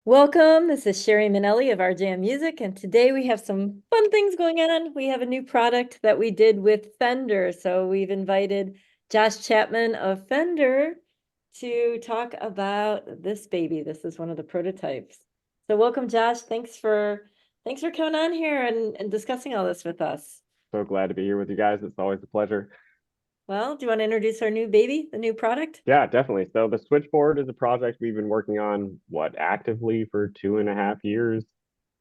Welcome. This is Sheri Menelli of RJM Music, and today we have some fun things going on. We have a new product that we did with Fender. So we've invited Josh Chapman of Fender to talk about this baby. This is one of the prototypes. So welcome, Josh. Thanks for coming on here and discussing all this with us. So glad to be here with you guys. It's always a pleasure. Well, do you want to introduce our new baby, the new product? Yeah, definitely. So the Switchboard is a project we've been working on, actively for 2.5 years,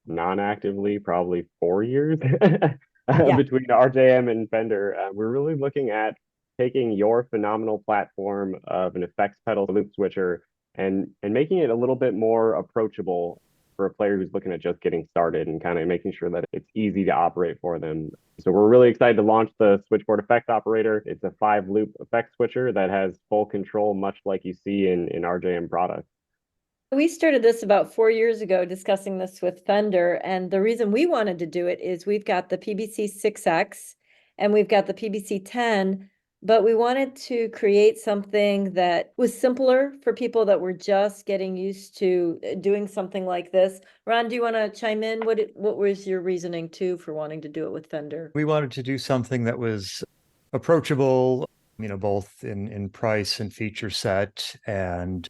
non-actively, probably 4 years Yeah. between RJM and Fender. We're really looking at taking your phenomenal platform of an effects pedal loop switcher and making it a little bit more approachable for a player who's looking at just getting started and kind of making sure that it's easy to operate for them. So we're really excited to launch the Switchboard Effects Operator. It's a 5-loop effect switcher that has full control, much like you see in RJM products. We started this about 4 years ago, discussing this with Fender. And the reason we wanted to do it is we've got the PBC 6X and we've got the PBC 10, but we wanted to create something that was simpler for people that were just getting used to doing something like this. Ron, do you want to chime in? What was your reasoning too for wanting to do it with Fender? We wanted to do something that was approachable, both in price and feature set, and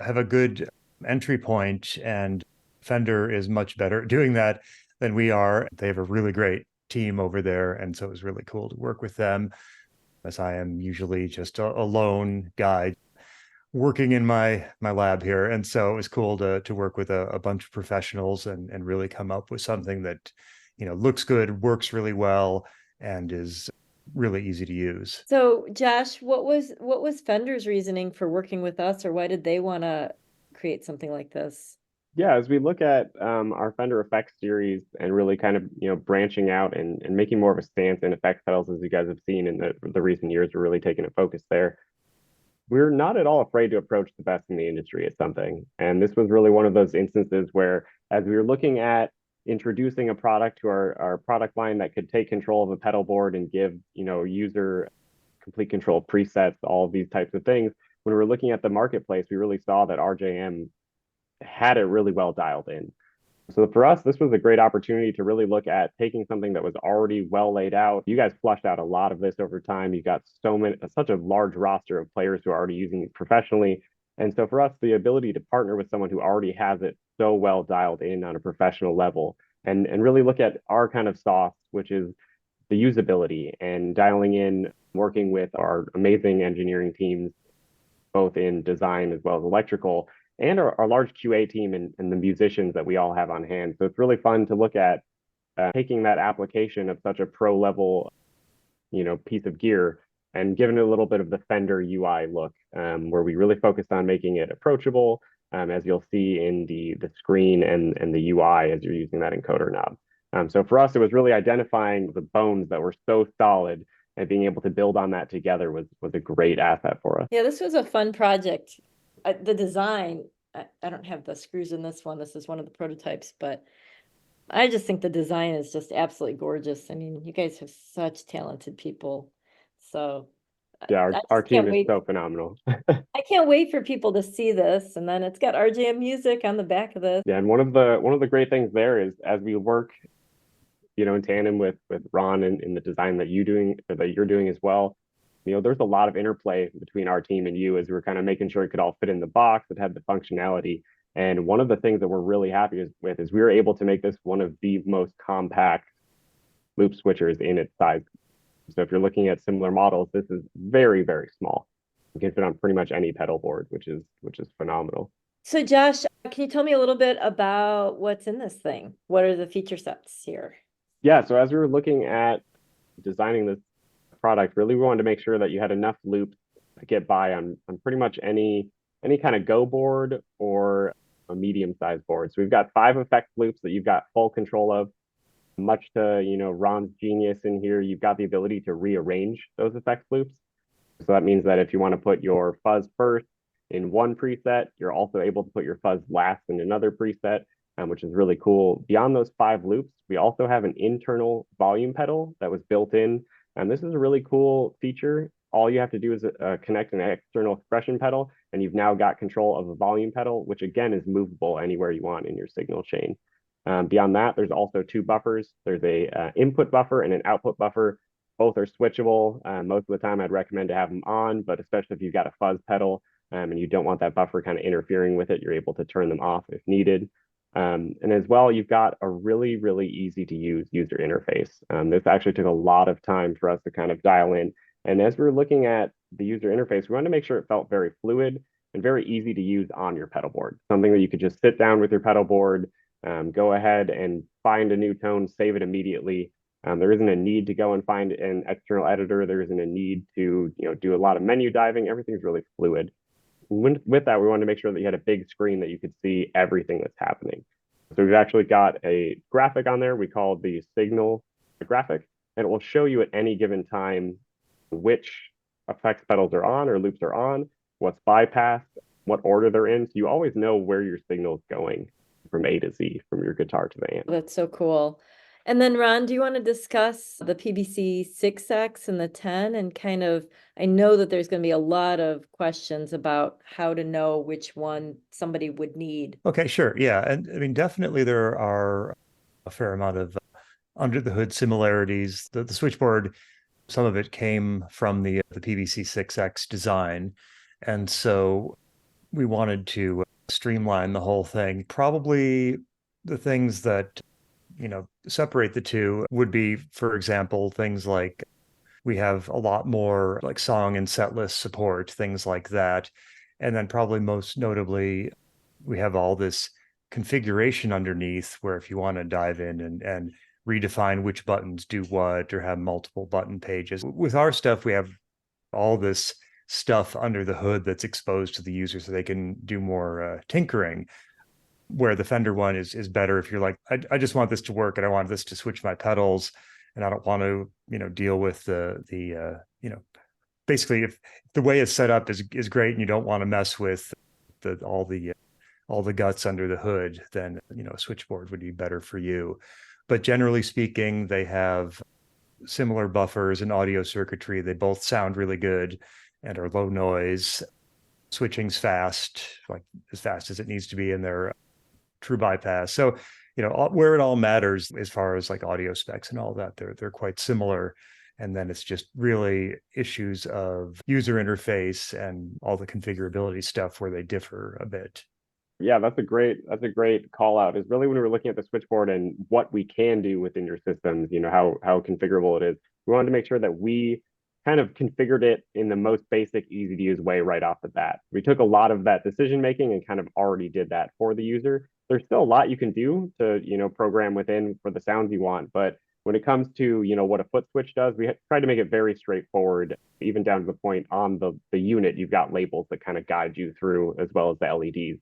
have a good entry point. And Fender is much better at doing that than we are. They have a really great team over there. And so it was really cool to work with them, as I am usually just a lone guy working in my lab here. And so it was cool to work with a bunch of professionals and really come up with something that, looks good, works really well, and is really easy to use. So, Josh, what was Fender's reasoning for working with us, or why did they want to create something like this? Yeah, as we look at our Fender Effects series and really kind of branching out and making more of a stance in effects pedals, as you guys have seen in the recent years, we're really taking a focus there. We're not at all afraid to approach the best in the industry at something. And this was really one of those instances where, as we were looking at introducing a product to our product line that could take control of a pedal board and give, user complete control of presets, all of these types of things, when we were looking at the marketplace, we really saw that RJM had it really well dialed in. So for us, this was a great opportunity to really look at taking something that was already well laid out. You guys flushed out a lot of this over time. You got such a large roster of players who are already using it professionally. And so for us, the ability to partner with someone who already has it so well dialed in on a professional level and really look at our kind of sauce, which is the usability and dialing in, working with our amazing engineering teams, both in design as well as electrical, and our large QA team and the musicians that we all have on hand. So it's really fun to look at taking that application of such a pro level, piece of gear and giving it a little bit of the Fender UI look, where we really focused on making it approachable, as you'll see in the screen and the UI as you're using that encoder knob. So for us, it was really identifying the bones that were so solid and being able to build on that together was a great asset for us. Yeah, this was a fun project. The design, I don't have the screws in this one. This is one of the prototypes, but I just think the design is just absolutely gorgeous. I mean, you guys have such talented people. So Yeah, I our just can't team is wait. so phenomenal. I can't wait for people to see this. And then it's got RJM music on the back of this. Yeah, and one of the great things there is as we work, in tandem with Ron and in the design that you're doing as well. There's a lot of interplay between our team and you as we were kind of making sure it could all fit in the box. It had the functionality. And one of the things that we're really happy with is we were able to make this one of the most compact loop switchers in its size. So if you're looking at similar models, this is very, very small. You can fit on pretty much any pedal board, which is phenomenal. So Josh, can you tell me a little bit about what's in this thing? What are the feature sets here? Yeah, so as we were looking at designing this product, really we wanted to make sure that you had enough loops to get by on pretty much any kind of go board or a medium sized board. So we've got 5 effects loops that you've got full control of. Much to Ron's genius in here, you've got the ability to rearrange those effects loops. So that means that if you want to put your fuzz first in one preset, you're also able to put your fuzz last in another preset, which is really cool. Beyond those 5 loops, we also have an internal volume pedal that was built in. And this is a really cool feature. All you have to do is connect an external expression pedal, and you've now got control of a volume pedal, which again is movable anywhere you want in your signal chain. Beyond that, there's also two buffers. There's a input buffer and an output buffer. Both are switchable. Most of the time I'd recommend to have them on, but especially if you've got a fuzz pedal and you don't want that buffer kind of interfering with it, you're able to turn them off if needed. And as well, you've got a really, really easy to use user interface. This actually took a lot of time for us to kind of dial in. And as we were looking at the user interface, we wanted to make sure it felt very fluid and very easy to use on your pedal board. Something that you could just sit down with your pedal board, go ahead and find a new tone, save it immediately. There isn't a need to go and find an external editor. There isn't a need to do a lot of menu diving. Everything's really fluid. With that, we wanted to make sure that you had a big screen that you could see everything that's happening. So we've actually got a graphic on there we call the signal graphic, and it will show you at any given time which effects pedals are on or loops are on, what's bypassed, what order they're in. So you always know where your signal is going from A to Z, from your guitar to the amp. That's so cool. And then Ron, do you want to discuss the PBC 6X and the 10 and kind of, I know that there's going to be a lot of questions about how to know which one somebody would need. Okay, sure. Yeah. And I mean, definitely there are a fair amount of under the hood similarities. The switchboard, some of it came from the PBC 6X design. And so we wanted to streamline the whole thing. Probably the things that separate the two would be, for example, things like we have a lot more like song and set list support, things like that. And then probably most notably, we have all this configuration underneath where if you want to dive in and redefine which buttons do what or have multiple button pages. With our stuff, we have all this stuff under the hood that's exposed to the user so they can do more tinkering. Where the Fender one is better if you're like, I just want this to work and I want this to switch my pedals and I don't want to, deal with the basically if the way it's set up is great and you don't want to mess with all the guts under the hood, then, a switchboard would be better for you. But generally speaking, they have similar buffers and audio circuitry. They both sound really good and are low noise. Switching's fast, like as fast as it needs to be in their true bypass. So, where it all matters as far as like audio specs and all that, they're quite similar. And then it's just really issues of user interface and all the configurability stuff where they differ a bit. Yeah, that's a great call out. Is really when we were looking at the switchboard and what we can do within your systems, how configurable it is. We wanted to make sure that we kind of configured it in the most basic, easy to use way right off the bat. We took a lot of that decision making and kind of already did that for the user. There's still a lot you can do to, program within for the sounds you want. But when it comes to, what a foot switch does, we tried to make it very straightforward, even down to the point on the unit, you've got labels that kind of guide you through as well as the LEDs.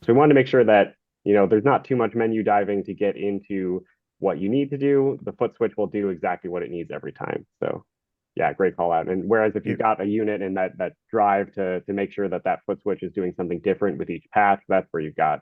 So we wanted to make sure that, there's not too much menu diving to get into what you need to do. The foot switch will do exactly what it needs every time. So yeah, great call out. And whereas if you've got a unit and that drive to make sure that foot switch is doing something different with each patch, that's where you've got,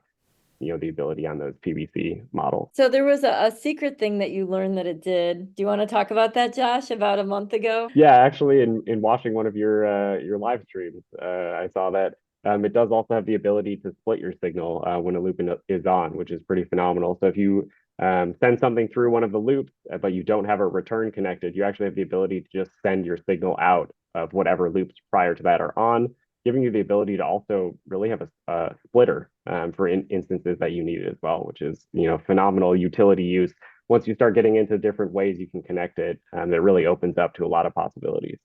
the ability on those PBC models. So there was a secret thing that you learned that it did. Do you want to talk about that, Josh, about a month ago? Yeah, actually in watching one of your live streams, I saw that it does also have the ability to split your signal when a loop is on, which is pretty phenomenal. So if you send something through one of the loops, but you don't have a return connected, you actually have the ability to just send your signal out of whatever loops prior to that are on, giving you the ability to also really have a splitter for instances that you need it as well, which is, phenomenal utility use. Once you start getting into different ways you can connect it, that really opens up to a lot of possibilities.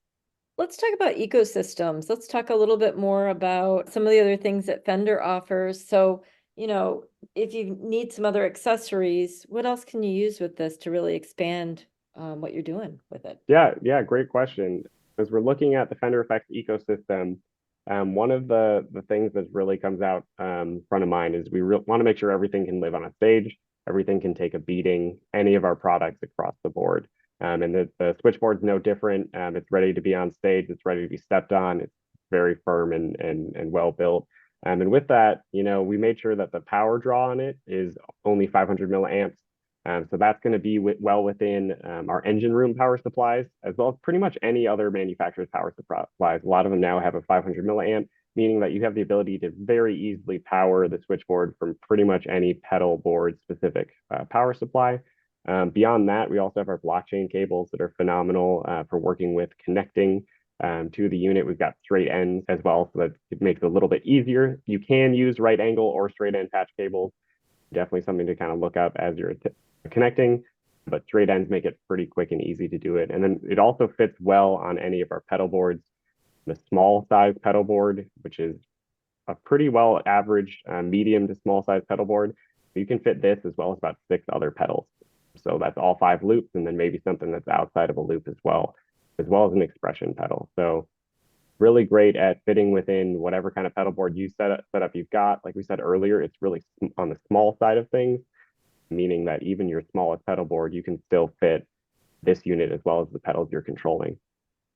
Let's talk about ecosystems. Let's talk a little bit more about some of the other things that Fender offers. So, if you need some other accessories, what else can you use with this to really expand what you're doing with it? Yeah, great question. As we're looking at the Fender Effects ecosystem, one of the things that really comes out front of mind is we want to make sure everything can live on a stage, everything can take a beating, any of our products across the board. And the switchboard's no different. It's ready to be on stage. It's ready to be stepped on. It's very firm and well built. And with that, we made sure that the power draw on it is only 500 milliamps. So that's going to be well within our engine room power supplies, as well as pretty much any other manufacturer's power supplies. A lot of them now have a 500 milliamp. meaning that you have the ability to very easily power the switchboard from pretty much any pedal board specific power supply. Beyond that, we also have our blockchain cables that are phenomenal for working with connecting to the unit. We've got straight ends as well, so that it makes it a little bit easier. You can use right angle or straight end patch cables. Definitely something to kind of look up as you're connecting, but straight ends make it pretty quick and easy to do it. And then it also fits well on any of our pedal boards. The small size pedal board, which is a pretty well averaged medium to small size pedal board, you can fit this as well as about 6 other pedals. So that's all 5 loops, and then maybe something that's outside of a loop as well as an expression pedal. So really great at fitting within whatever kind of pedal board you set up you've got. Like we said earlier, it's really on the small side of things, meaning that even your smallest pedal board, you can still fit this unit as well as the pedals you're controlling.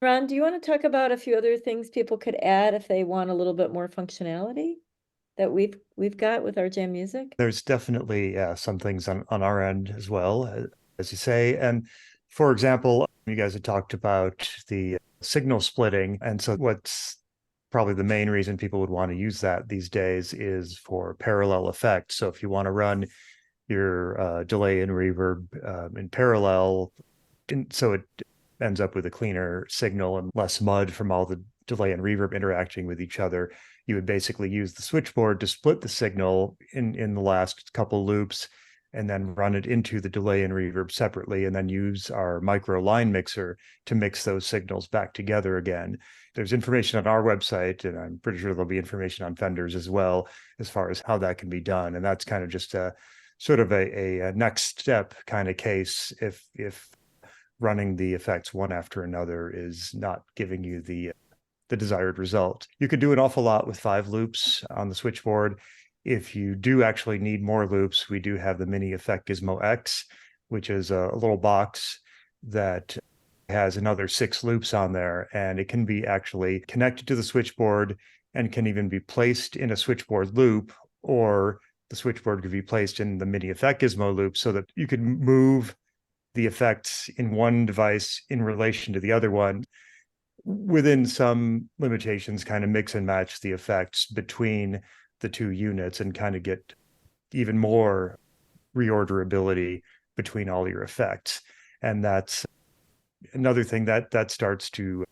Ron, do you want to talk about a few other things people could add if they want a little bit more functionality that we've got with RJM Music? There's definitely some things on our end as well, as you say. And for example, you guys had talked about the signal splitting. And so what's probably the main reason people would want to use that these days is for parallel effect. So if you want to run your delay and reverb in parallel, so it ends up with a cleaner signal and less mud from all the delay and reverb interacting with each other, you would basically use the switchboard to split the signal in the last couple loops and then run it into the delay and reverb separately, and then use our micro line mixer to mix those signals back together again. There's information on our website, and I'm pretty sure there'll be information on Fender's as well, as far as how that can be done. And that's kind of just a sort of a next step kind of case if running the effects one after another is not giving you the desired result. You could do an awful lot with 5 loops on the switchboard. If you do actually need more loops, we do have the Mini Effect Gizmo X, which is a little box that has another 6 loops on there, and it can be actually connected to the switchboard and can even be placed in a switchboard loop, or the switchboard could be placed in the Mini Effect Gizmo loop so that you could move the effects in one device in relation to the other one, within some limitations, kind of mix and match the effects between the 2 units and kind of get even more reorderability between all your effects. And that's another thing that starts to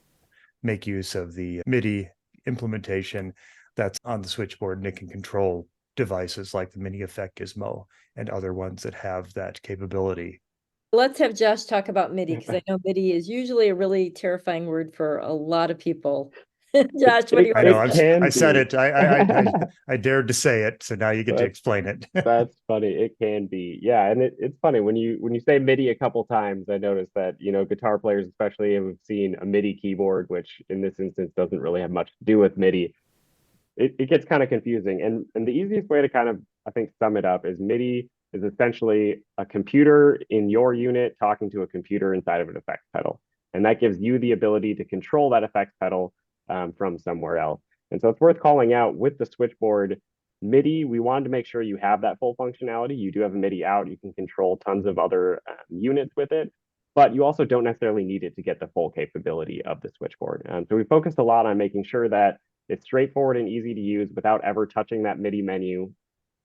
make use of the MIDI implementation that's on the switchboard, and it can control devices like the Mini Effect Gizmo and other ones that have that capability. Let's have Josh talk about MIDI, because I know MIDI is usually a really terrifying word for a lot of people. Josh, what do you I want know, to say? I said it. I dared to say it, so now you get to explain it. That's funny. It can be. Yeah, and it's funny when you say MIDI a couple times, I noticed that, guitar players especially have seen a MIDI keyboard, which in this instance doesn't really have much to do with MIDI. It gets kind of confusing. And the easiest way to kind of, I think, sum it up is MIDI is essentially a computer in your unit talking to a computer inside of an effects pedal. And that gives you the ability to control that effects pedal from somewhere else. And so it's worth calling out with the switchboard MIDI. We wanted to make sure you have that full functionality. You do have a MIDI out. You can control tons of other units with it, but you also don't necessarily need it to get the full capability of the switchboard. So we focused a lot on making sure that it's straightforward and easy to use without ever touching that MIDI menu.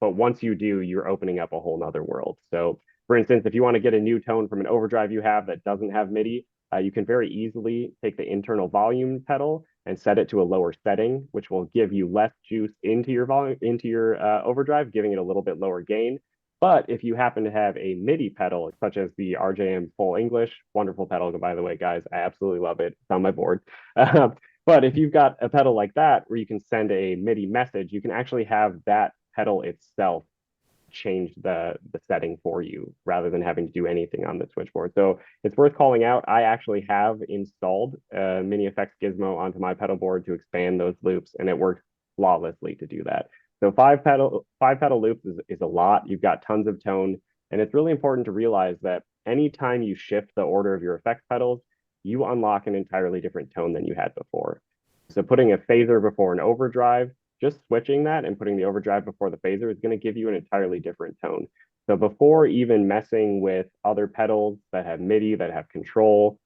But once you do, you're opening up a whole nother world. So for instance, if you want to get a new tone from an overdrive you have that doesn't have MIDI, you can very easily take the internal volume pedal and set it to a lower setting, which will give you less juice into your volume, into your overdrive, giving it a little bit lower gain. But if you happen to have a MIDI pedal, such as the RJM Full English, wonderful pedal, by the way, guys, I absolutely love it. It's on my board. But if you've got a pedal like that, where you can send a MIDI message, you can actually have that pedal itself change the setting for you rather than having to do anything on the switchboard. So it's worth calling out. I actually have installed a Mini Effects Gizmo onto my pedal board to expand those loops, and it works flawlessly to do that. So five pedal loops is a lot. You've got tons of tone, and it's really important to realize that anytime you shift the order of your effects pedals, you unlock an entirely different tone than you had before. So putting a phaser before an overdrive, just switching that and putting the overdrive before the phaser is going to give you an entirely different tone. So before even messing with other pedals that have MIDI, that have control,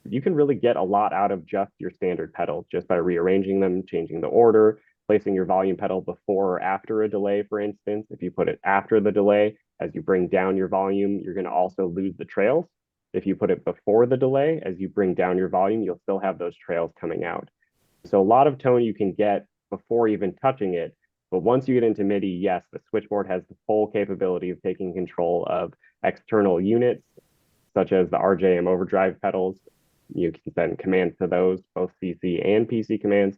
you can really get a lot out of just your standard pedals just by rearranging them, changing the order. placing your volume pedal before or after a delay, for instance. If you put it after the delay, as you bring down your volume, you're going to also lose the trails. If you put it before the delay, as you bring down your volume, you'll still have those trails coming out. So a lot of tone you can get before even touching it. But once you get into MIDI, yes, the switchboard has the full capability of taking control of external units, such as the RJM overdrive pedals. You can send commands to those, both CC and PC commands,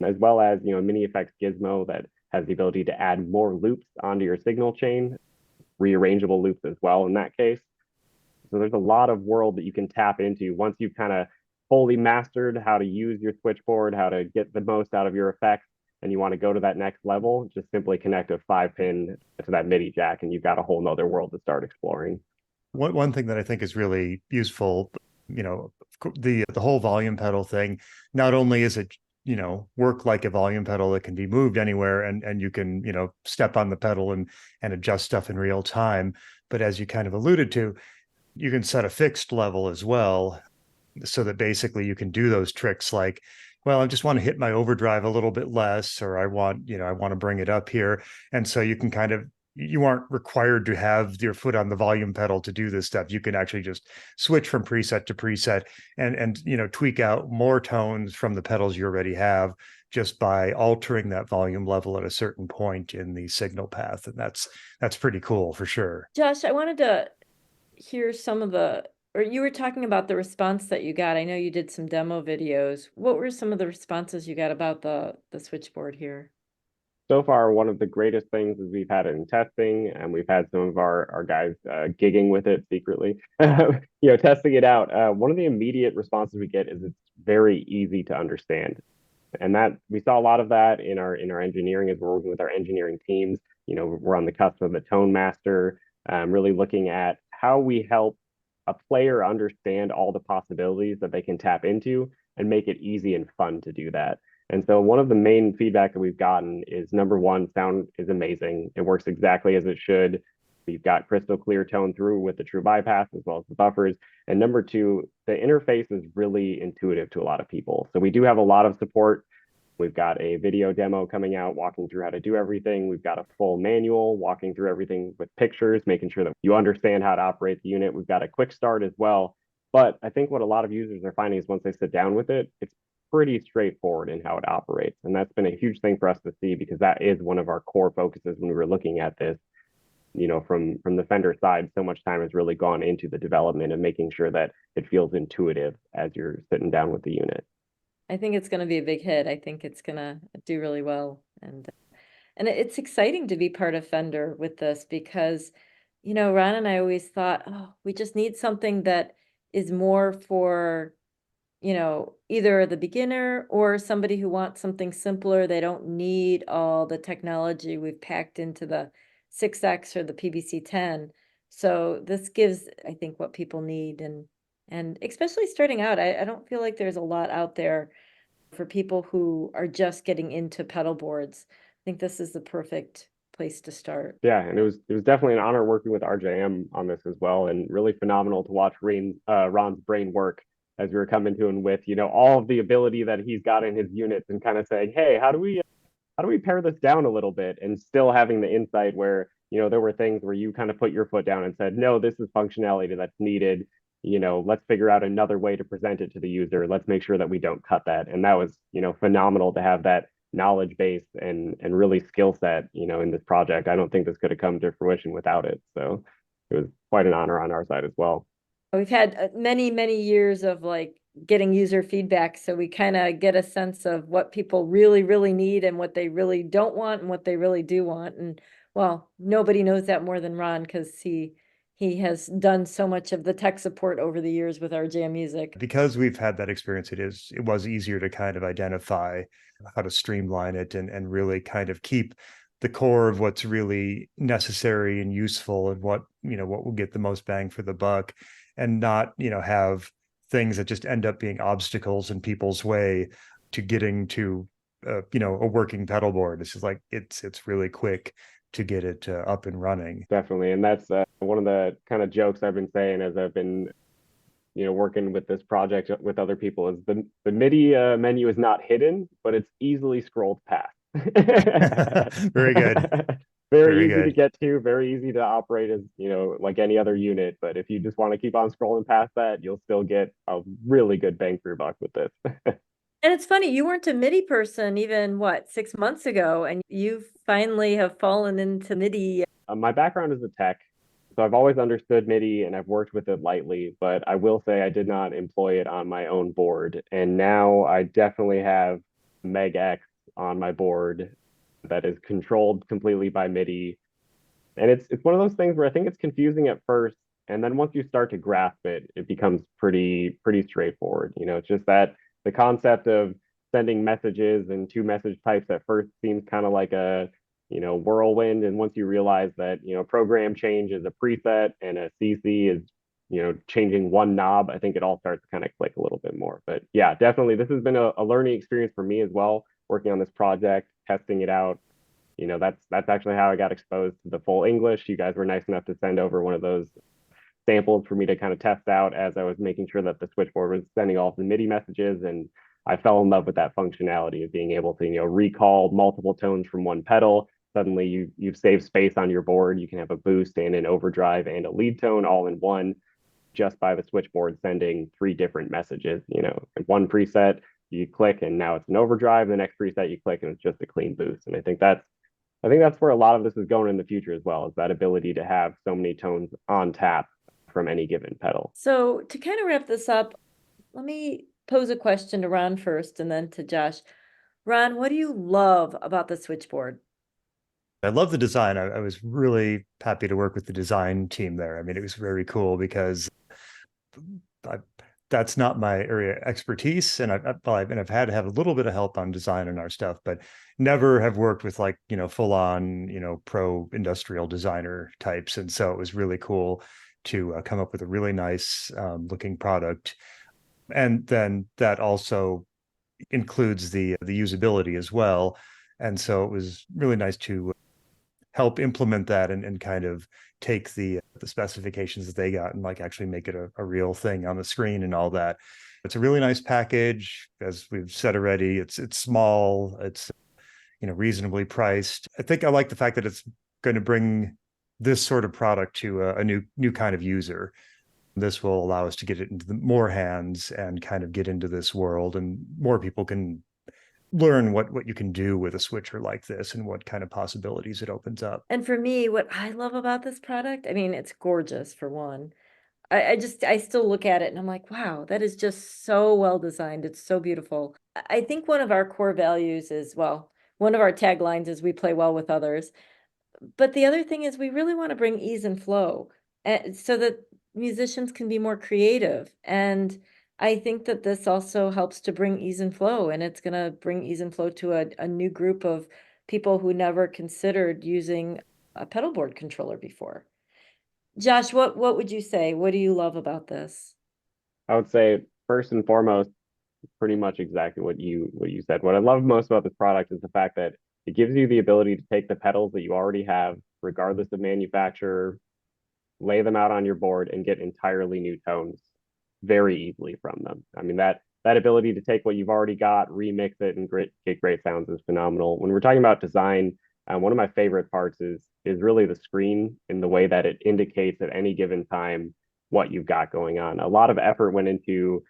as well as a mini effects gizmo that has the ability to add more loops onto your signal chain, rearrangeable loops as well in that case. So there's a lot of world that you can tap into once you've kind of fully mastered how to use your switchboard, how to get the most out of your effects, and you want to go to that next level. Just simply connect a 5-pin to that MIDI jack, and you've got a whole nother world to start exploring. One thing that I think is really useful, the whole volume pedal thing, not only is it work like a volume pedal that can be moved anywhere and you can step on the pedal and adjust stuff in real time, but as you kind of alluded to, you can set a fixed level as well, so that basically you can do those tricks like, well, I just want to hit my overdrive a little bit less, or I want to bring it up here. And so you can you aren't required to have your foot on the volume pedal to do this stuff. You can actually just switch from preset to preset and tweak out more tones from the pedals you already have just by altering that volume level at a certain point in the signal path. And that's pretty cool for sure. Josh, I wanted to hear or you were talking about the response that you got. I know you did some demo videos. What were some of the responses you got about the switchboard here? So far, one of the greatest things is we've had it in testing, and we've had some of our guys gigging with it secretly, testing it out. One of the immediate responses we get is it's very easy to understand. And that we saw a lot of that in our engineering as we're working with our engineering teams. We're on the cusp of the Tone Master, really looking at how we help a player understand all the possibilities that they can tap into and make it easy and fun to do that. And so one of the main feedback that we've gotten is, number one, sound is amazing. It works exactly as it should. We've got crystal clear tone through with the true bypass as well as the buffers. And number two, the interface is really intuitive to a lot of people. So we do have a lot of support. We've got a video demo coming out walking through how to do everything. We've got a full manual walking through everything with pictures, making sure that you understand how to operate the unit. We've got a quick start as well. But I think what a lot of users are finding is once they sit down with it, it's pretty straightforward in how it operates. And that's been a huge thing for us to see, because that is one of our core focuses when we were looking at this. From the Fender side, so much time has really gone into the development and making sure that it feels intuitive as you're sitting down with the unit. I think it's going to be a big hit. I think it's going to do really well. And it's exciting to be part of Fender with this, because, Ron and I always thought, oh, we just need something that is more for, either the beginner or somebody who wants something simpler. They don't need all the technology we've packed into the 6X or the PBC 10. So this gives, I think, what people need. And especially starting out, I don't feel like there's a lot out there for people who are just getting into pedal boards. I think this is the perfect place to start. Yeah, and it was definitely an honor working with RJM on this as well, and really phenomenal to watch Ron's brain work as we were coming to him with all of the ability that he's got in his units, and kind of saying, hey, how do we pare this down a little bit, and still having the insight where there were things where you kind of put your foot down and said, no, this is functionality that's needed. Let's figure out another way to present it to the user. Let's make sure that we don't cut that. And that was, phenomenal to have that knowledge base and really skill set, in this project. I don't think this could have come to fruition without it. So it was quite an honor on our side as well. We've had many, many years of getting user feedback. So we kind of get a sense of what people really, really need and what they really don't want and what they really do want. And well, nobody knows that more than Ron, because he has done so much of the tech support over the years with RJM Music. Because we've had that experience, it was easier to kind of identify how to streamline it and really kind of keep the core of what's really necessary and useful, and what will get the most bang for the buck, and not, have things that just end up being obstacles in people's way to getting to, a working pedal board. It's just like, it's really quick to get it up and running. Definitely. And that's one of the kind of jokes I've been saying as I've been, working with this project with other people, is the MIDI menu is not hidden, but it's easily scrolled past. Very good. Very Very easy to good. get to, very easy to operate as, like any other unit. But if you just want to keep on scrolling past that, you'll still get a really good bang for your buck with this. And it's funny, you weren't a MIDI person even, what, 6 months ago, and you finally have fallen into MIDI. My background is a tech, so I've always understood MIDI and I've worked with it lightly, but I will say I did not employ it on my own board. And now I definitely have Meg X on my board that is controlled completely by MIDI. And it's one of those things where I think it's confusing at first, and then once you start to grasp it, it becomes pretty straightforward. It's just that the concept of sending messages and two message types at first seems kind of like a whirlwind, and once you realize that program change is a preset and a CC is changing one knob, I think it all starts to kind of click a little bit more. But yeah, definitely this has been a learning experience for me as well, working on this project, testing it out. That's actually how I got exposed to the full English. You guys were nice enough to send over one of those samples for me to kind of test out as I was making sure that the switchboard was sending all of the MIDI messages, and I fell in love with that functionality of being able to recall multiple tones from one pedal. Suddenly you've saved space on your board. You can have a boost and an overdrive and a lead tone all in one, just by the switchboard sending three different messages. One preset you click and now it's an overdrive. The next preset you click and it's just a clean boost. And I think that's where a lot of this is going in the future as well, is that ability to have so many tones on tap from any given pedal. So to kind of wrap this up, let me pose a question to Ron first and then to Josh. Ron, what do you love about the switchboard? I love the design. I was really happy to work with the design team there. I mean, it was very cool because I, that's not my area of expertise, and I've had to have a little bit of help on design in our stuff, but never have worked with full on pro industrial designer types. And so it was really cool to come up with a really nice looking product, and then that also includes the usability as well. And so it was really nice to help implement that and kind of take the specifications that they got and actually make it a real thing on the screen and all that. It's a really nice package. As we've said already, it's small, it's reasonably priced. I think I like the fact that it's going to bring this sort of product to a new kind of user. This will allow us to get it into more hands and kind of get into this world, and more people can learn what you can do with a switcher like this and what kind of possibilities it opens up. And for me, what I love about this product, I mean, it's gorgeous for one. I still look at it and I'm like, wow, that is just so well designed. It's so beautiful. I think one of our core values is, well, one of our taglines is we play well with others. But the other thing is we really want to bring ease and flow so that musicians can be more creative. And I think that this also helps to bring ease and flow, and it's going to bring ease and flow to a new group of people who never considered using a pedalboard controller before. Josh, what would you say? What do you love about this? I would say first and foremost, pretty much exactly what you said. What I love most about this product is the fact that it gives you the ability to take the pedals that you already have, regardless of manufacturer, lay them out on your board and get entirely new tones very easily from them. I mean, that ability to take what you've already got, remix it, and get great sounds is phenomenal. When we're talking about design, one of my favorite parts is really the screen, in the way that it indicates at any given time what you've got going on. A lot of effort went into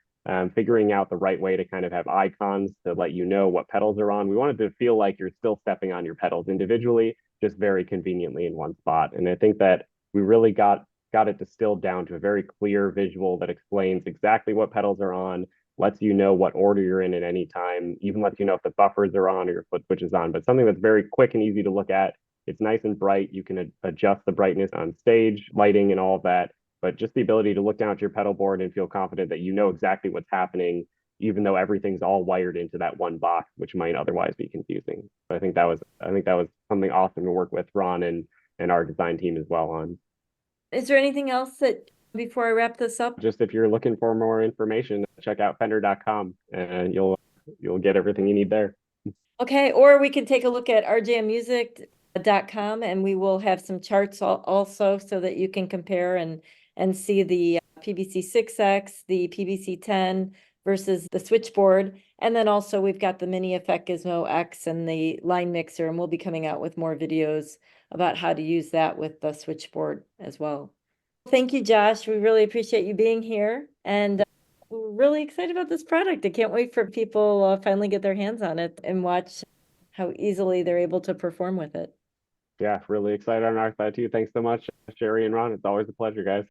figuring out the right way to kind of have icons to let you know what pedals are on. We wanted to feel like you're still stepping on your pedals individually, just very conveniently in one spot. And I think that we really got it distilled down to a very clear visual that explains exactly what pedals are on, lets you know what order you're in at any time, even lets you know if the buffers are on or your foot switch is on, but something that's very quick and easy to look at. It's nice and bright. You can adjust the brightness on stage, lighting, and all of that. But just the ability to look down at your pedal board and feel confident that you know exactly what's happening, even though everything's all wired into that one box, which might otherwise be confusing. But I think that was something awesome to work with Ron and our design team as well on. Is there anything else that, before I wrap this up? Just if you're looking for more information, check out fender.com and you'll get everything you need there. Okay, or we can take a look at rjmmusic.com and we will have some charts also so that you can compare and see the PBC 6X, the PBC 10 versus the switchboard. And then also we've got the mini effect Gizmo X and the line mixer, and we'll be coming out with more videos about how to use that with the switchboard as well. Thank you, Josh. We really appreciate you being here, and we're really excited about this product. I can't wait for people finally get their hands on it and watch how easily they're able to perform with it. Yeah, really excited on our side too. Thanks so much, Sheri and Ron. It's always a pleasure, guys.